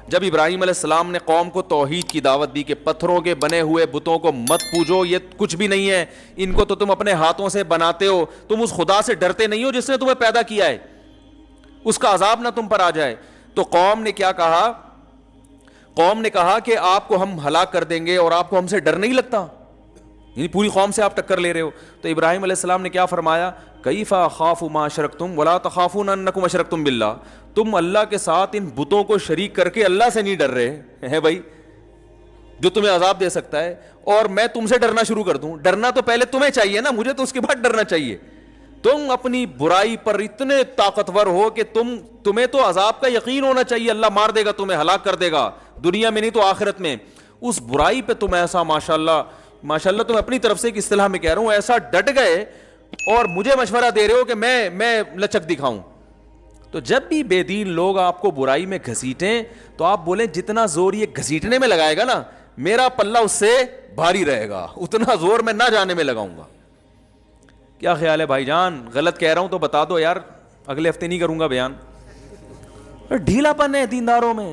جب ابراہیم علیہ السلام نے قوم کو توحید کی دعوت دی کہ پتھروں کے بنے ہوئے بتوں کو مت پوجو، یہ کچھ بھی نہیں ہے، ان کو تو تم اپنے ہاتھوں سے بناتے ہو، تم اس خدا سے ڈرتے نہیں ہو جس نے تمہیں پیدا کیا ہے، اس کا عذاب نہ تم پر آ جائے. تو قوم نے کیا کہا؟ قوم نے کہا کہ آپ کو ہم ہلاک کر دیں گے اور آپ کو ہم سے ڈر نہیں لگتا، یعنی پوری قوم سے آپ ٹکر لے رہے ہو. تو ابراہیم علیہ السلام نے کیا فرمایا؟ کیف اخاف ما اشرکتم ولا تخافون انکم اشرکتم باللہ. تم اللہ کے ساتھ ان بتوں کو شریک کر کے اللہ سے نہیں ڈر رہے ہیں بھائی، جو تمہیں عذاب دے سکتا ہے، اور میں تم سے ڈرنا شروع کر دوں؟ ڈرنا تو پہلے تمہیں چاہیے نا، مجھے تو اس کے بعد ڈرنا چاہیے. تم اپنی برائی پر اتنے طاقتور ہو کہ تمہیں تو عذاب کا یقین ہونا چاہیے، اللہ مار دے گا تمہیں، ہلاک کر دے گا، دنیا میں نہیں تو آخرت میں. اس برائی پہ تم ایسا ماشاءاللہ تم اپنی طرف سے ایک اصطلاح میں کہہ رہا ہوں، ایسا ڈٹ گئے اور مجھے مشورہ دے رہے ہو کہ میں لچک دکھاؤں. تو جب بھی بے دین لوگ آپ کو برائی میں گھسیٹیں تو آپ بولیں جتنا زور یہ گھسیٹنے میں لگائے گا نا، میرا پلہ اس سے بھاری رہے گا، اتنا زور میں نہ جانے میں لگاؤں گا. کیا خیال ہے بھائی جان؟ غلط کہہ رہا ہوں تو بتا دو یار، اگلے ہفتے نہیں کروں گا بیان. ڈھیلا پن ہے دینداروں میں،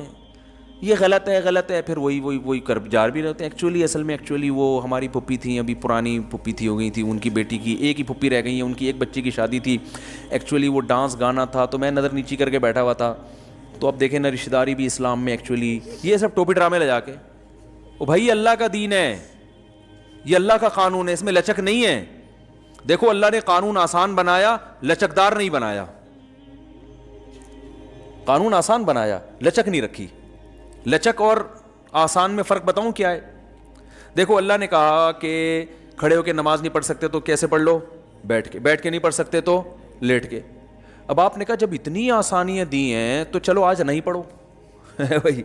یہ غلط ہے، پھر وہی کر جار بھی رہتے ہیں. ایکچولی وہ ہماری پھپھی تھیں، ابھی پرانی پھپھی تھی، ہو گئی تھی، ان کی بیٹی کی ایک ہی پھپھی رہ گئی ہے، ان کی ایک بچی کی شادی تھی. ایکچولی وہ ڈانس گانا تھا تو میں نظر نیچی کر کے بیٹھا ہوا تھا. تو اب دیکھیں نا، رشتہ داری بھی اسلام میں ایکچولی یہ سب ٹوپی ڈرامے لے جا کے. او بھائی اللہ کا دین ہے، یہ اللہ کا قانون ہے، اس میں لچک نہیں ہے. دیکھو اللہ نے قانون آسان بنایا، لچکدار نہیں بنایا. قانون آسان بنایا، لچک نہیں رکھی. لچک اور آسان میں فرق بتاؤں کیا ہے؟ دیکھو اللہ نے کہا کہ کھڑے ہو کے نماز نہیں پڑھ سکتے تو کیسے پڑھ لو؟ بیٹھ کے نہیں پڑھ سکتے تو لیٹ کے. اب آپ نے کہا جب اتنی آسانیاں دی ہیں تو چلو آج نہیں پڑھو. بھائی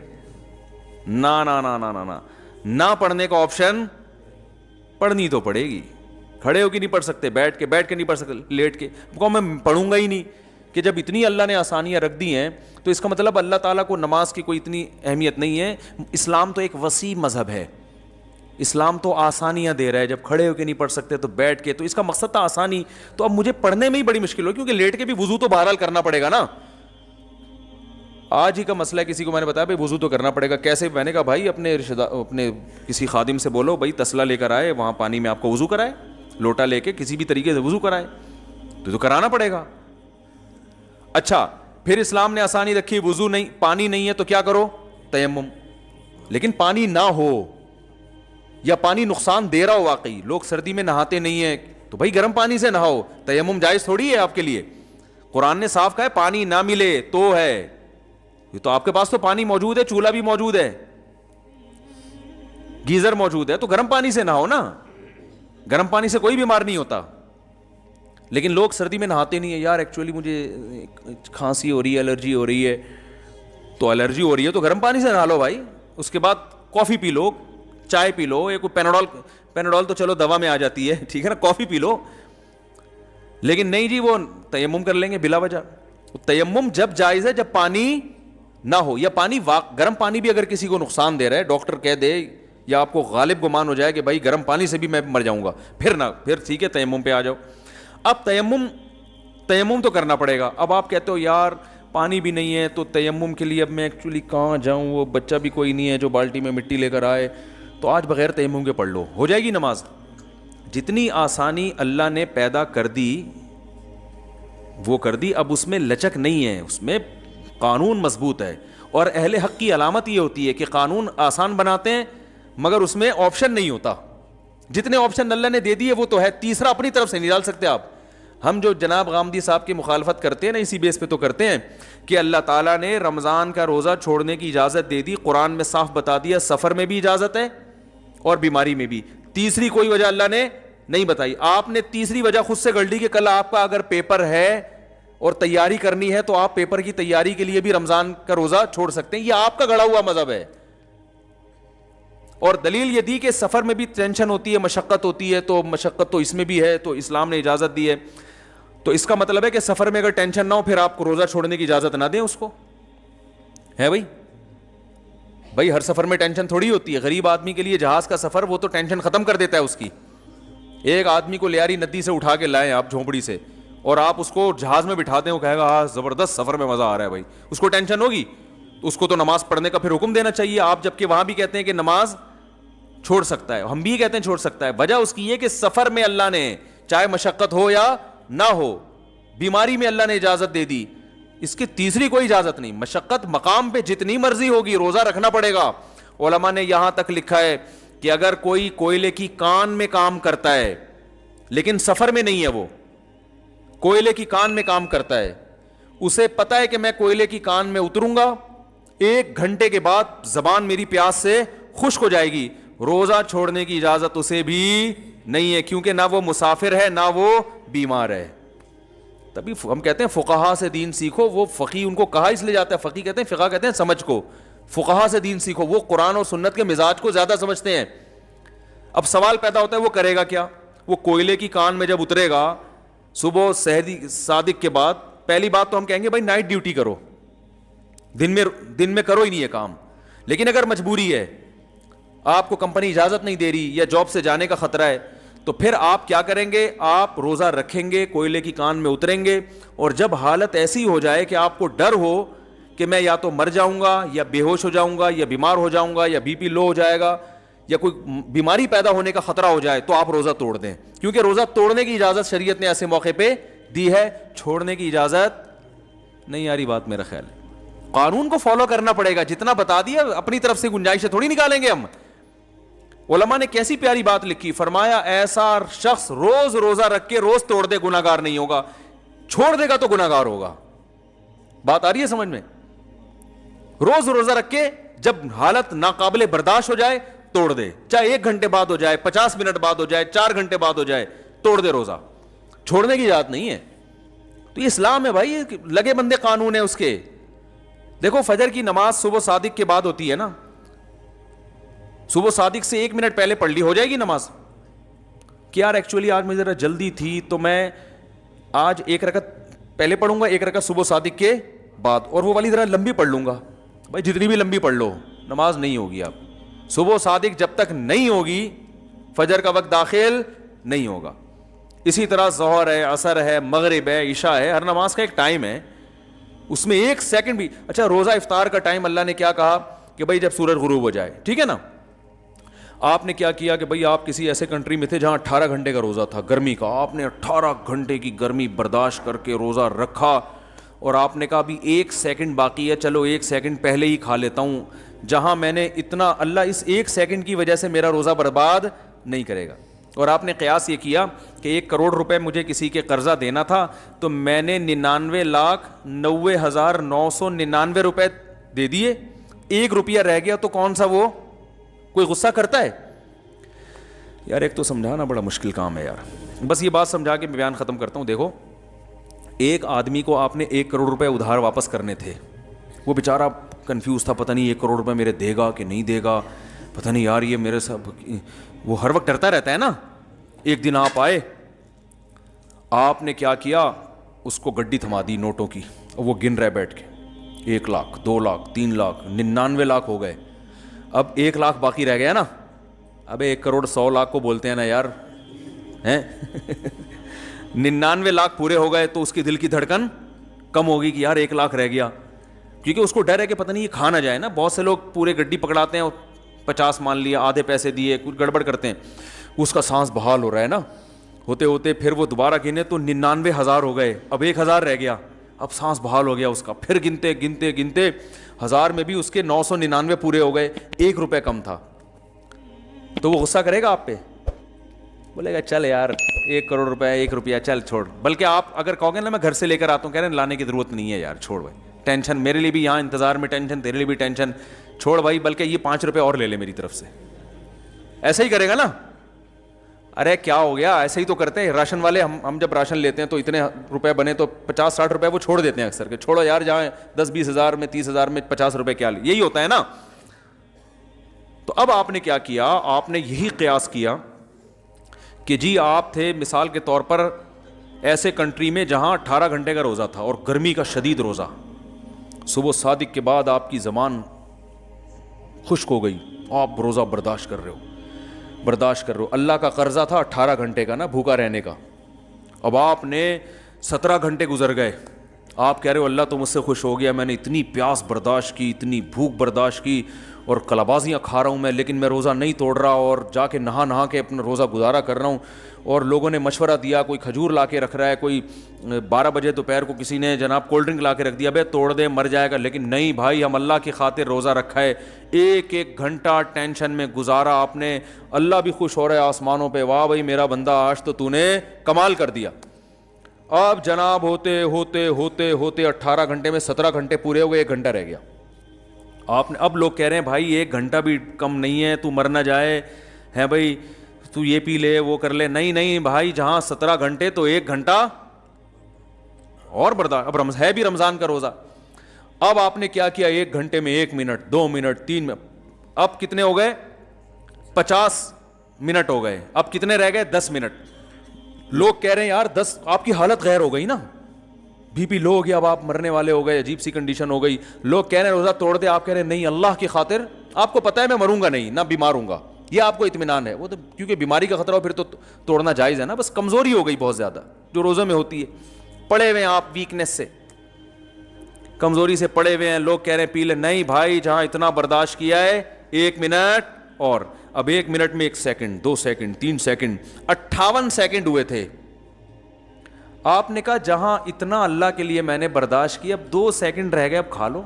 نہ پڑھنے کا آپشن، پڑھنی تو پڑے گی. کھڑے ہو کے نہیں پڑھ سکتے، بیٹھ کے نہیں پڑھ سکتے، لیٹ کے میں پڑھوں گا ہی نہیں. کہ جب اتنی اللہ نے آسانیاں رکھ دی ہیں تو اس کا مطلب اللہ تعالیٰ کو نماز کی کوئی اتنی اہمیت نہیں ہے. اسلام تو ایک وسیع مذہب ہے، اسلام تو آسانیاں دے رہا ہے. جب کھڑے ہو کے نہیں پڑھ سکتے تو بیٹھ کے، تو اس کا مقصد تھا آسانی. تو اب مجھے پڑھنے میں ہی بڑی مشکل ہو، کیونکہ لیٹ کے بھی وضو تو بہرحال کرنا پڑے گا نا. آج ہی کا مسئلہ ہے، کسی کو میں نے بتایا بھائی وضو تو کرنا پڑے گا. کیسے؟ میں نے کہا بھائی اپنے کسی خادم سے بولو بھائی تسلا لے کر آئے، وہاں پانی میں آپ کو وضو کرائے، لوٹا لے کے کسی بھی طریقے سے وضو کرائے، تو کرانا پڑے گا. اچھا پھر اسلام نے آسانی رکھی، وضو نہیں، پانی نہیں ہے تو کیا کرو؟ تیمم. لیکن پانی نہ ہو یا پانی نقصان دے رہا ہو، واقعی لوگ سردی میں نہاتے نہیں ہیں تو بھائی گرم پانی سے نہاؤ. تیمم جائز تھوڑی ہے آپ کے لیے. قرآن نے صاف کہا ہے پانی نہ ملے تو ہے، یہ تو آپ کے پاس تو پانی موجود ہے، چولہا بھی موجود ہے، گیزر موجود ہے، تو گرم پانی سے نہاؤ نا. گرم پانی سے کوئی بیمار نہیں ہوتا. لیکن لوگ سردی میں نہاتے نہیں ہیں. یار ایکچولی مجھے کھانسی ہو رہی ہے، الرجی ہو رہی ہے، تو الرجی ہو رہی ہے تو گرم پانی سے نہا لو بھائی. اس کے بعد کافی پی لو، چائے پی لو، یا کوئی پیناڈول تو چلو دوا میں آ جاتی ہے، ٹھیک ہے نا، کافی پی لو. لیکن نہیں جی وہ تیمم کر لیں گے بلا وجہ. تیمم جب جائز ہے جب پانی نہ ہو، یا پانی گرم پانی بھی اگر کسی کو نقصان دے رہا ہے، ڈاکٹر کہہ دے یا آپ کو غالب گمان ہو جائے کہ بھائی گرم پانی سے بھی میں مر جاؤں گا، پھر ٹھیک ہے تیمم پہ آ جاؤ. اب تیمم تو کرنا پڑے گا. اب آپ کہتے ہو یار پانی بھی نہیں ہے تو تیمم کے لیے اب میں ایکچولی کہاں جاؤں، وہ بچہ بھی کوئی نہیں ہے جو بالٹی میں مٹی لے کر آئے، تو آج بغیر تیمم کے پڑھ لو، ہو جائے گی نماز. جتنی آسانی اللہ نے پیدا کر دی وہ کر دی. اب اس میں لچک نہیں ہے، اس میں قانون مضبوط ہے. اور اہل حق کی علامت یہ ہوتی ہے کہ قانون آسان بناتے ہیں مگر اس میں آپشن نہیں ہوتا. جتنے آپشن اللہ نے دے دیے وہ تو ہے، تیسرا اپنی طرف سے نہیں ڈال سکتے آپ. ہم جو جناب غامدی صاحب کی مخالفت کرتے ہیں نا، اسی بیس پہ تو کرتے ہیں کہ اللہ تعالیٰ نے رمضان کا روزہ چھوڑنے کی اجازت دے دی، قرآن میں صاف بتا دیا سفر میں بھی اجازت ہے اور بیماری میں بھی. تیسری کوئی وجہ اللہ نے نہیں بتائی. آپ نے تیسری وجہ خود سے گڑھ لی کہ کل آپ کا اگر پیپر ہے اور تیاری کرنی ہے تو آپ پیپر کی تیاری کے لیے بھی رمضان کا روزہ چھوڑ سکتے ہیں. یہ آپ کا گڑھا ہوا مذہب ہے. اور دلیل یہ دی کہ سفر میں بھی ٹینشن ہوتی ہے، مشقت ہوتی ہے، تو مشقت تو اس میں بھی ہے، تو اسلام نے اجازت دی ہے. تو اس کا مطلب ہے کہ سفر میں اگر ٹینشن نہ ہو پھر آپ کو روزہ چھوڑنے کی اجازت نہ دیں اس کو. ہے بھائی ہر سفر میں ٹینشن تھوڑی ہوتی ہے. غریب آدمی کے لیے جہاز کا سفر وہ تو ٹینشن ختم کر دیتا ہے اس کی. ایک آدمی کو لیاری ندی سے اٹھا کے لائیں آپ جھونپڑی سے، اور آپ اس کو جہاز میں بٹھا دیں، وہ کہے گا ہاں زبردست سفر میں مزہ آ رہا ہے بھائی، اس کو ٹینشن ہوگی؟ تو اس کو تو نماز پڑھنے کا پھر حکم دینا چاہیے آپ, جبکہ وہاں بھی کہتے ہیں کہ نماز چھوڑ سکتا ہے, ہم بھی کہتے ہیں چھوڑ سکتا ہے. وجہ اس کی یہ کہ سفر میں اللہ نے, چاہے مشقت ہو یا نہ ہو, بیماری میں اللہ نے اجازت دے دی, اس کی تیسری کوئی اجازت نہیں. مشقت مقام پہ جتنی مرضی ہوگی روزہ رکھنا پڑے گا. علماء نے یہاں تک لکھا ہے کہ اگر کوئی کوئلے کی کان میں کام کرتا ہے لیکن سفر میں نہیں ہے, وہ کوئلے کی کان میں کام کرتا ہے, اسے پتا ہے کہ میں کوئلے کی کان میں اتروں گا, 1 گھنٹے کے بعد زبان میری پیاس سے خشک ہو جائے گی, روزہ چھوڑنے کی اجازت اسے بھی نہیں ہے, کیونکہ نہ وہ مسافر ہے نہ وہ بیمار ہے. تبھی ہم کہتے ہیں فقہا سے دین سیکھو. وہ فقی ان کو کہا اس لیے جاتا ہے, فقی کہتے ہیں, فقہ کہتے ہیں سمجھ کو, فقہا سے دین سیکھو. وہ قرآن اور سنت کے مزاج کو زیادہ سمجھتے ہیں. اب سوال پیدا ہوتا ہے وہ کرے گا کیا؟ وہ کوئلے کی کان میں جب اترے گا صبح صادق کے بعد, پہلی بات تو ہم کہیں گے بھائی نائٹ ڈیوٹی کرو, دن میں کرو ہی نہیں ہے کام. لیکن اگر مجبوری ہے, آپ کو کمپنی اجازت نہیں دے رہی یا جاب سے جانے کا خطرہ ہے, تو پھر آپ کیا کریں گے؟ آپ روزہ رکھیں گے, کوئلے کی کان میں اتریں گے, اور جب حالت ایسی ہو جائے کہ آپ کو ڈر ہو کہ میں یا تو مر جاؤں گا یا بے ہوش ہو جاؤں گا یا بیمار ہو جاؤں گا یا بی پی لو ہو جائے گا یا کوئی بیماری پیدا ہونے کا خطرہ ہو جائے, تو آپ روزہ توڑ دیں. کیونکہ روزہ توڑنے کی اجازت شریعت نے ایسے موقع پہ دی ہے, چھوڑنے کی اجازت نہیں. آ رہی بات میرا خیال ہے. قانون کو فالو کرنا پڑے گا, جتنا بتا دیا اپنی طرف سے گنجائشیں تھوڑی نکالیں گے ہم. علماء نے کیسی پیاری بات لکھی, فرمایا ایسا شخص روز روزہ رکھ کے روز توڑ دے گناہ گار نہیں ہوگا, چھوڑ دے گا تو گناہ گار ہوگا. بات آ رہی ہے سمجھ میں؟ روز روزہ رکھ کے جب حالت ناقابل برداشت ہو جائے توڑ دے, چاہے 1 گھنٹے بعد ہو جائے, 50 منٹ بعد ہو جائے, 4 گھنٹے بعد ہو جائے, توڑ دے روزہ. چھوڑنے کی اجازت نہیں ہے. تو یہ اسلام ہے بھائی, لگے بندے قانون ہے اس کے. دیکھو فجر کی نماز صبح صادق کے بعد ہوتی ہے نا, صبح صادق سے 1 منٹ پہلے پڑھ لی ہو جائے گی نماز. کہ یار ایکچولی آج مجھے ذرا جلدی تھی تو میں آج 1 رکعت پہلے پڑھوں گا, 1 رکعت صبح صادق کے بعد, اور وہ والی ذرا لمبی پڑھ لوں گا. بھائی جتنی بھی لمبی پڑھ لو نماز نہیں ہوگی. آپ صبح صادق جب تک نہیں ہوگی فجر کا وقت داخل نہیں ہوگا. اسی طرح ظہر ہے, عصر ہے, مغرب ہے, عشاء ہے, ہر نماز کا ایک ٹائم ہے, اس میں 1 سیکنڈ بھی. اچھا روزہ افطار کا ٹائم اللہ نے کیا کہا کہ بھائی جب سورج غروب ہو جائے, ٹھیک ہے نا. آپ نے کیا کیا کہ بھائی آپ کسی ایسے کنٹری میں تھے جہاں 18 گھنٹے کا روزہ تھا گرمی کا, آپ نے 18 گھنٹے کی گرمی برداشت کر کے روزہ رکھا, اور آپ نے کہا ابھی 1 سیکنڈ باقی ہے, چلو 1 سیکنڈ پہلے ہی کھا لیتا ہوں. جہاں میں نے اتنا, اللہ اس 1 سیکنڈ کی وجہ سے میرا روزہ برباد نہیں کرے گا. اور آپ نے قیاس یہ کیا کہ 1 کروڑ روپے مجھے کسی کے قرضہ دینا تھا, تو میں نے 99,90,999 روپے دے دیے, 1 روپیہ رہ گیا, تو کون سا وہ کوئی غصہ کرتا ہے یار؟ ایک تو سمجھانا بڑا مشکل کام ہے یار. بس یہ بات سمجھا کے میں بیان ختم کرتا ہوں. دیکھو ایک آدمی کو آپ نے 1 کروڑ روپے ادھار واپس کرنے تھے, وہ بیچارہ کنفیوز تھا, پتہ نہیں 1 کروڑ روپے میرے دے گا کہ نہیں دے گا, پتہ نہیں یار یہ میرے سب, وہ ہر وقت ڈرتا رہتا ہے نا. ایک دن آپ آئے, آپ نے کیا کیا, اس کو گڈی تھما دی نوٹوں کی, اور وہ گن رہے بیٹھ کے, 1 لاکھ 2 لاکھ 3 لاکھ 99 لاکھ ہو گئے. اب 1 لاکھ باقی رہ گیا نا. ابے 1 کروڑ 100 لاکھ کو بولتے ہیں نا یار, ہیں 99 لاکھ پورے ہو گئے, تو اس کی دل کی دھڑکن کم ہوگی کہ یار 1 لاکھ رہ گیا, کیونکہ اس کو ڈر ہے کہ پتہ نہیں یہ کھا نہ جائے نا. بہت سے لوگ پورے گڈی پکڑاتے ہیں, 50 مان لیا, آدھے پیسے دیے, کچھ گڑبڑ کرتے ہیں, اس کا سانس بحال ہو رہا ہے نا, ہوتے ہوتے پھر وہ دوبارہ گنے تو 99,000 ہو گئے, اب 1,000 رہ گیا, اب سانس بحال ہو گیا اس کا, پھر گنتے گنتے گنتے 1000 میں بھی اس کے 999 پورے ہو گئے, 1 روپے کم تھا. تو وہ غصہ کرے گا آپ پہ, بولے گا چل یار 1 کروڑ روپے 1 روپیہ چل چھوڑ. بلکہ آپ اگر کہو گے نا میں گھر سے لے کر آتا ہوں, کہہ رہے ہیں لانے کی ضرورت نہیں ہے یار, چھوڑ بھائی, ٹینشن میرے لیے بھی یہاں انتظار میں ٹینشن, تیرے لیے بھی ٹینشن, چھوڑ بھائی, بلکہ یہ 5 روپے اور لے لے میری طرف سے. ایسا ہی کرے گا نا. ارے کیا ہو گیا, ایسے ہی تو کرتے ہیں راشن والے. ہم جب راشن لیتے ہیں تو اتنے روپے بنے تو 50-60 روپے وہ چھوڑ دیتے ہیں اکثر, کہ چھوڑو یار, جہاں 10-20 ہزار میں 30 ہزار میں 50 روپے کیا, یہی ہوتا ہے نا. تو اب آپ نے کیا کیا, آپ نے یہی قیاس کیا کہ جی آپ تھے مثال کے طور پر ایسے کنٹری میں جہاں 18 گھنٹے کا روزہ تھا اور گرمی کا شدید روزہ, صبح صادق کے بعد آپ کی زبان خشک ہو گئی, آپ روزہ برداشت کر رہے ہو. اللہ کا قرضہ تھا 18 گھنٹے کا نا, بھوکا رہنے کا. اب آپ نے 17 گھنٹے گزر گئے, آپ کہہ رہے ہو اللہ تو مجھ سے خوش ہو گیا, میں نے اتنی پیاس برداشت کی, اتنی بھوک برداشت کی, اور کلابازیاں کھا رہا ہوں میں, لیکن میں روزہ نہیں توڑ رہا, اور جا کے نہا کے اپنا روزہ گزارا کر رہا ہوں, اور لوگوں نے مشورہ دیا, کوئی کھجور لا کے رکھ رہا ہے, کوئی 12 بجے دوپہر کو کسی نے جناب کولڈ ڈرنک لا کے رکھ دیا, بھائی توڑ دے مر جائے گا, لیکن نہیں بھائی, ہم اللہ کی خاطر روزہ رکھا ہے, ایک ایک گھنٹہ ٹینشن میں گزارا آپ نے, اللہ بھی خوش ہو رہا ہے آسمانوں پہ, واہ بھائی میرا بندہ آج تو نے کمال کر دیا. اب جناب ہوتے ہوتے ہوتے ہوتے 18 گھنٹے میں 17 گھنٹے پورے ہو گئے, 1 گھنٹہ رہ گیا. آپ نے اب لوگ کہہ رہے ہیں بھائی 1 گھنٹہ بھی کم نہیں ہے, تو مر نہ جائے ہے بھائی, تو یہ پی لے وہ کر لے. نہیں بھائی, جہاں 17 گھنٹے تو 1 گھنٹہ اور برداشت. اب ہے بھی رمضان کا روزہ. اب آپ نے کیا کیا, 1 گھنٹے میں 1 منٹ 2 منٹ 3 منٹ, اب کتنے ہو گئے, 50 منٹ ہو گئے. اب کتنے رہ گئے, 10 منٹ. لوگ کہہ رہے ہیں یار 10, آپ کی حالت غیر ہو گئی نا, بی پی لو ہو گیا, اب آپ مرنے والے ہو گئے, عجیب سی کنڈیشن ہو گئی. لوگ کہہ رہے ہیں روزہ توڑ دے, آپ کہہ رہے ہیں نہیں اللہ کی خاطر, آپ کو پتہ ہے میں مروں گا نہیں, نہ بیمار ہوں گا, یہ آپ کو اطمینان ہے. وہ تو کیونکہ بیماری کا خطرہ ہو پھر تو توڑنا جائز ہے نا, بس کمزوری ہو گئی بہت زیادہ جو روزوں میں ہوتی ہے. پڑے ہوئے ہیں آپ ویکنیس سے, کمزوری سے پڑے ہوئے ہیں. لوگ کہہ رہے ہیں پی لے, نہیں بھائی جہاں اتنا برداشت کیا ہے 1 منٹ اور, اب 1 منٹ میں 1 سیکنڈ 2 سیکنڈ 3 سیکنڈ 58 سیکنڈ ہوئے تھے. آپ نے کہا جہاں اتنا اللہ کے لیے میں نے برداشت کیا, اب 2 سیکنڈ رہ گئے, اب کھا لو.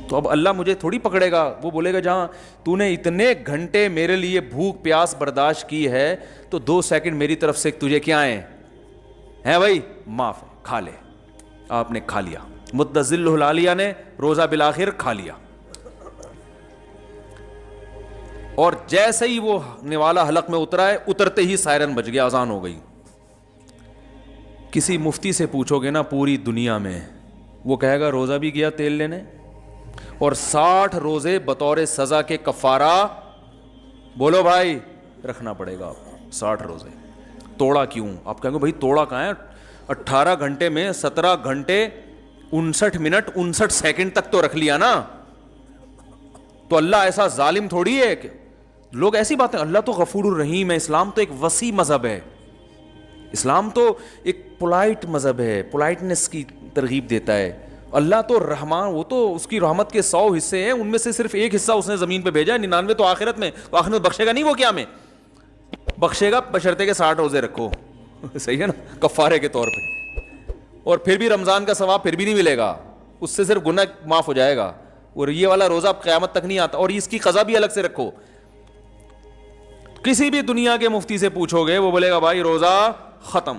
تو اب اللہ مجھے تھوڑی پکڑے گا, وہ بولے گا جہاں تو نے اتنے گھنٹے میرے لیے بھوک پیاس برداشت کی ہے, تو 2 سیکنڈ میری طرف سے تجھے کیا ہیں بھائی, معاف ہے, کھا لے. آپ نے کھا لیا, متزل العالیہ نے روزہ بالآخر کھا لیا. اور جیسے ہی وہ نوالا حلق میں اترا ہے, اترتے ہی سائرن بج گیا, اذان ہو گئی. کسی مفتی سے پوچھو گے نا پوری دنیا میں, وہ کہے گا روزہ بھی گیا تیل لینے, اور 60 روزے بطور سزا کے کفارہ, بولو بھائی رکھنا پڑے گا آپ کو 60 روزے. توڑا کیوں, آپ کہیں گے بھائی توڑا کہاں ہے, 18 گھنٹے میں 17 گھنٹے 59 منٹ 59 سیکنڈ تک تو رکھ لیا نا. تو اللہ ایسا ظالم تھوڑی ہے کہ لوگ ایسی باتیں, اللہ تو غفور الرحیم ہے. اسلام تو ایک وسیع مذہب ہے, اسلام تو ایک پولائٹ مذہب ہے, پولائٹنس کی ترغیب دیتا ہے. اللہ تو رحمان, وہ تو اس کی رحمت کے 100 حصے ہیں, ان میں سے صرف 1 حصہ اس نے زمین پہ بھیجا ہے, 99 تو آخرت میں. تو آخرت میں بخشے گا نہیں, وہ کیا میں بخشے گا, بشرطے کے 60 روزے رکھو, صحیح ہے نا, کفارے کے طور پہ. اور پھر بھی رمضان کا ثواب پھر بھی نہیں ملے گا, اس سے صرف گناہ معاف ہو جائے گا. اور یہ والا روزہ قیامت تک نہیں آتا, اور اس کی قضا بھی الگ سے رکھو. کسی بھی دنیا کے مفتی سے پوچھو گے, وہ بولے گا بھائی روزہ ختم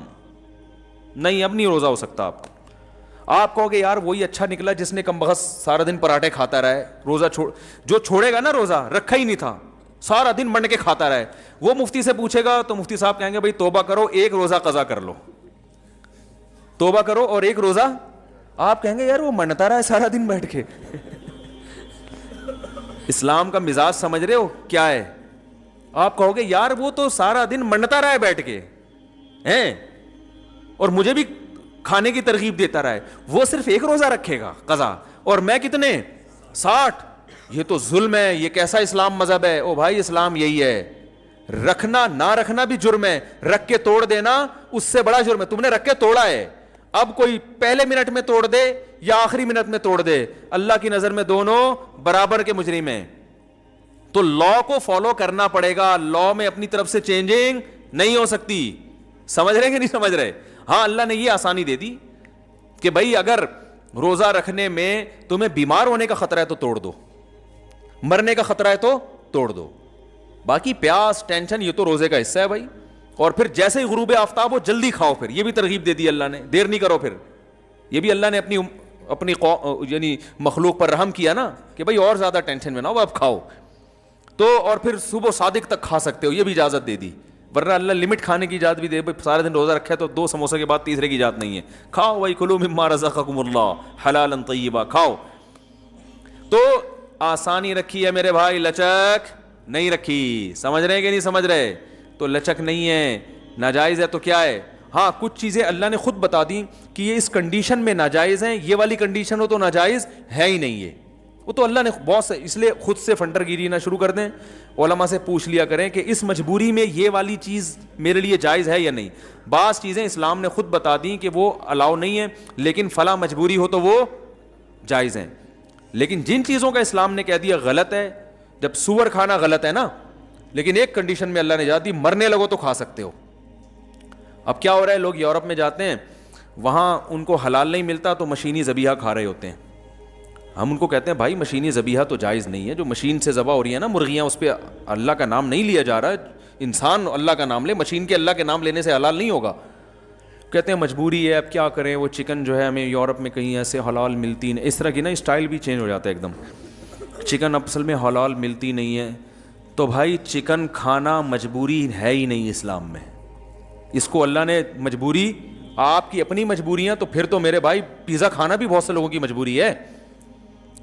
نہیں, اب نہیں روزہ ہو سکتا. آپ کہو گے یار وہی اچھا نکلا جس نے کم بخت سارا دن پراٹھے کھاتا رہے, روزہ جو چھوڑے گا نا روزہ رکھا ہی نہیں تھا, سارا دن منڈ کے کھاتا رہے, وہ مفتی سے پوچھے گا تو مفتی صاحب کہیں گے بھائی توبہ کرو, 1 روزہ قضا کر لو, توبہ کرو اور 1 روزہ. آپ کہیں گے یار وہ منڈتا رہا ہے سارا دن بیٹھ کے. اسلام کا مزاج سمجھ رہے ہو کیا ہے؟ آپ کہو گے یار وہ تو سارا دن منڈتا رہا ہے بیٹھ کے ہیں, اور مجھے بھی کھانے کی ترغیب دیتا رہا ہے, وہ صرف 1 روزہ رکھے گا قضا, اور میں کتنے 60. یہ تو ظلم ہے, یہ کیسا اسلام مذہب ہے؟ او بھائی اسلام یہی ہے, رکھنا نہ رکھنا بھی جرم ہے, رکھ کے توڑ دینا اس سے بڑا جرم ہے. تم نے رکھ کے توڑا ہے, اب کوئی پہلے منٹ میں توڑ دے یا آخری منٹ میں توڑ دے, اللہ کی نظر میں دونوں برابر کے مجرم ہیں. تو لا کو فالو کرنا پڑے گا, لا میں اپنی طرف سے چینجنگ نہیں ہو سکتی. سمجھ رہے کہ نہیں سمجھ رہے؟ ہاں اللہ نے یہ آسانی دے دی کہ بھائی اگر روزہ رکھنے میں تمہیں بیمار ہونے کا خطرہ ہے تو توڑ دو, مرنے کا خطرہ ہے تو توڑ دو, باقی پیاس ٹینشن یہ تو روزے کا حصہ ہے بھائی. اور پھر جیسے ہی غروب آفتاب ہو جلدی کھاؤ, پھر یہ بھی ترغیب دے دی اللہ نے, دیر نہیں کرو. پھر یہ بھی اللہ نے اپنی یعنی مخلوق پر رحم کیا نا کہ بھائی اور زیادہ ٹینشن میں نہ ہو, اب کھاؤ. تو اور پھر صبح صادق تک کھا سکتے ہو, یہ بھی اجازت دے دی. ورنہ اللہ لمٹ کھانے کی اجازت بھی دے, بھائی سارے دن روزہ رکھا ہے تو 2 سموسے کے بعد تیسرے کی اجازت نہیں ہے. کھاؤ بھائی, کلوا مما رزقکم اللہ حلالا طیبا, کھاؤ. تو آسانی رکھی ہے میرے بھائی, لچک نہیں رکھی. سمجھ رہے کہ نہیں سمجھ رہے؟ تو لچک نہیں ہے, ناجائز ہے تو کیا ہے. ہاں کچھ چیزیں اللہ نے خود بتا دی کہ یہ اس کنڈیشن میں ناجائز ہیں, یہ والی کنڈیشن ہو تو ناجائز ہے ہی نہیں. یہ وہ تو اللہ نے بہت سے, اس لیے خود سے فنڈر گیری نہ شروع کر دیں, علماء سے پوچھ لیا کریں کہ اس مجبوری میں یہ والی چیز میرے لیے جائز ہے یا نہیں. بعض چیزیں اسلام نے خود بتا دیں کہ وہ الاؤ نہیں ہے, لیکن فلاں مجبوری ہو تو وہ جائز ہیں. لیکن جن چیزوں کا اسلام نے کہہ دیا غلط ہے, جب سور کھانا غلط ہے نا, لیکن ایک کنڈیشن میں اللہ نے جا دی, مرنے لگو تو کھا سکتے ہو. اب کیا ہو رہا ہے, لوگ یورپ میں جاتے ہیں, وہاں ان کو حلال نہیں ملتا تو مشینی ذبیحہ کھا رہے ہوتے ہیں. ہم ان کو کہتے ہیں بھائی مشینی ذبیحہ تو جائز نہیں ہے, جو مشین سے ذبح ہو رہی ہے نا مرغیاں, اس پہ اللہ کا نام نہیں لیا جا رہا, انسان اللہ کا نام لے, مشین کے اللہ کے نام لینے سے حلال نہیں ہوگا. کہتے ہیں مجبوری ہے, اب کیا کریں, وہ چکن جو ہے ہمیں یورپ میں کہیں ایسے حلال ملتی نہیں. اس طرح کی نا اسٹائل بھی چینج ہو جاتا ہے ایک دم, چکن اصل میں حلال ملتی نہیں ہے. تو بھائی چکن کھانا مجبوری ہے ہی نہیں اسلام میں, اس کو اللہ نے مجبوری, آپ کی اپنی مجبوریاں, تو پھر تو میرے بھائی پیزا کھانا بھی بہت سے لوگوں کی مجبوری ہے.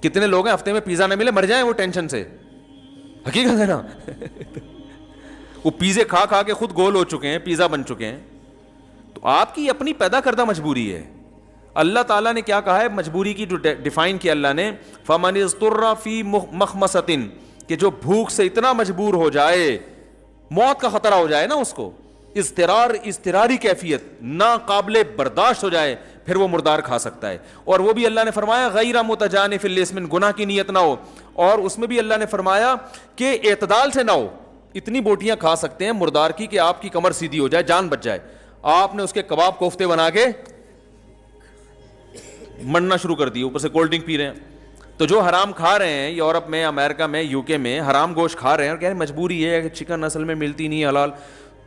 کتنے لوگ ہیں ہفتے میں پیزا نہ ملے مر جائیں وہ ٹینشن سے, حقیقت ہے نا. وہ پیزے کھا کھا کے خود گول ہو چکے ہیں, پیزا بن چکے ہیں. تو آپ کی اپنی پیدا کردہ مجبوری ہے. اللہ تعالیٰ نے کیا کہا ہے مجبوری کی جو ڈیفائن کیا اللہ نے, فَمَنِ اضْطُرَّ فِي مَخْمَصَةٍ, کہ جو بھوک سے اتنا مجبور ہو جائے, موت کا خطرہ ہو جائے نا اس کو, اضطراری کیفیت ناقابل برداشت ہو جائے, پھر وہ مردار کھا سکتا ہے. اور وہ بھی اللہ نے فرمایا غیر متجانف لإثم, گناہ کی نیت نہ ہو. اور اس میں بھی اللہ نے فرمایا کہ اعتدال سے نہ ہو. اتنی بوٹیاں کھا سکتے ہیں مردار کی کہ آپ کی کمر سیدھی ہو جائے, جان بچ جائے. آپ نے اس کے کباب کوفتے بنا کے مرنا شروع کر دی, اوپر سے کولڈ ڈرنک پی رہے ہیں. تو جو حرام کھا رہے ہیں یورپ میں, امریکہ میں, یو کے میں, حرام گوشت کھا رہے ہیں اور کہہ رہے ہیں مجبوری ہے کہ چکن اصل میں ملتی نہیں حلال,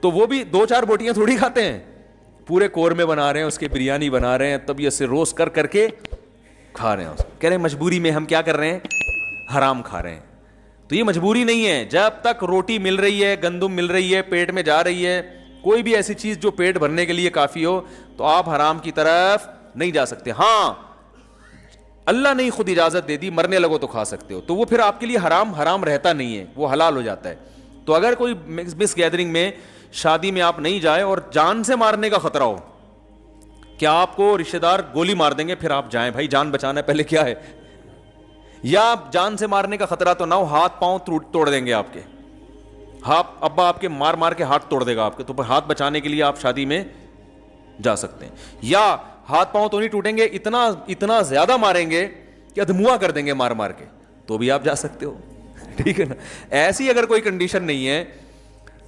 تو وہ بھی 2-4 بوٹیاں تھوڑی کھاتے ہیں, پورے قورمے بنا رہے ہیں, اس کے بریانی بنا رہے ہیں, طبیعت سے روسٹ کر کر کے کھا رہے ہیں. کہہ رہے ہیں مجبوری میں ہم کیا کر رہے ہیں, حرام کھا رہے ہیں. تو یہ مجبوری نہیں ہے. جب تک روٹی مل رہی ہے, گندم مل رہی ہے, پیٹ میں جا رہی ہے, کوئی بھی ایسی چیز جو پیٹ بھرنے کے لیے کافی ہو, تو آپ حرام کی طرف نہیں جا سکتے. ہاں اللہ نے خود اجازت دے دی, مرنے لگو تو کھا سکتے ہو, تو وہ پھر آپ کے لیے حرام رہتا نہیں ہے, وہ حلال ہو جاتا ہے. تو اگر کوئی مس گیدرنگ میں, شادی میں آپ نہیں جائیں اور جان سے مارنے کا خطرہ ہو, کیا آپ کو رشتہ دار گولی مار دیں گے پھر آپ جائیں, بھائی جان بچانا ہے پہلے کیا ہے, یا جان سے مارنے کا خطرہ تو نہ ہو, ہاتھ پاؤں توڑ دیں گے آپ کے, ابا آپ کے مار کے ہاتھ توڑ دے گا آپ کے, تو ہاتھ بچانے کے لیے آپ شادی میں جا سکتے ہیں. یا ہاتھ پاؤں تو نہیں ٹوٹیں گے, اتنا زیادہ ماریں گے کہ ادھموا کر دیں گے مار کے, تو بھی آپ جا سکتے ہو. ٹھیک ہے نا. ایسی اگر کوئی کنڈیشن نہیں ہے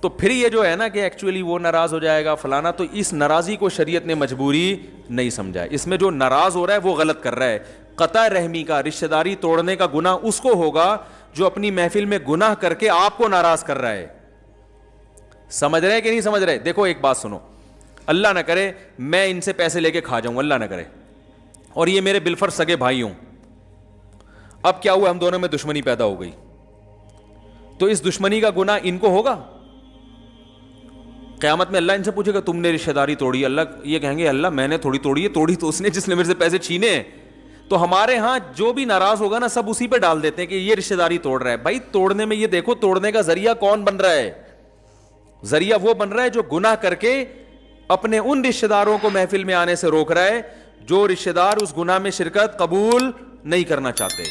تو پھر یہ جو ہے نا کہ ایکچولی وہ ناراض ہو جائے گا فلانا, تو اس ناراضی کو شریعت نے مجبوری نہیں سمجھا ہے. اس میں جو ناراض ہو رہا ہے وہ غلط کر رہا ہے. قطع رحمی کا, رشتہ داری توڑنے کا گناہ اس کو ہوگا جو اپنی محفل میں گناہ کر کے آپ کو ناراض کر رہا ہے. سمجھ رہے کہ نہیں سمجھ رہے؟ دیکھو ایک بات سنو, اللہ نہ کرے میں ان سے پیسے لے کے کھا جاؤں, اللہ نہ کرے, اور یہ میرے بالفرض سگے بھائی ہوں. اب کیا ہوا, ہم دونوں میں دشمنی پیدا ہو گئی, تو اس دشمنی کا گناہ ان کو ہوگا. قیامت میں اللہ ان سے پوچھے گا تم نے رشتہ داری توڑی, اللہ یہ کہیں گے اللہ میں نے تھوڑی توڑی ہے, توڑی تو اس نے جس نے میرے سے پیسے چھینے ہیں. تو ہمارے ہاں جو بھی ناراض ہوگا نا سب اسی پہ ڈال دیتے ہیں کہ یہ رشتہ داری توڑ رہا ہے. بھائی توڑنے میں یہ دیکھو توڑنے کا ذریعہ کون بن رہا ہے, ذریعہ وہ بن رہا ہے جو گناہ کر کے اپنے ان رشتہ داروں کو محفل میں آنے سے روک رہا ہے جو رشتہ دار اس گناہ میں شرکت قبول نہیں کرنا چاہتے,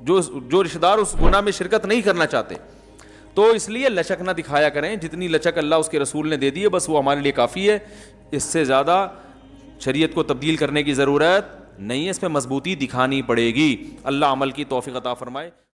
جو رشتہ دار اس گناہ میں شرکت نہیں کرنا چاہتے. تو اس لیے لچک نہ دکھایا کریں, جتنی لچک اللہ اس کے رسول نے دے دی ہے بس وہ ہمارے لیے کافی ہے. اس سے زیادہ شریعت کو تبدیل کرنے کی ضرورت نہیں ہے, اس میں مضبوطی دکھانی پڑے گی. اللہ عمل کی توفیق عطا فرمائے.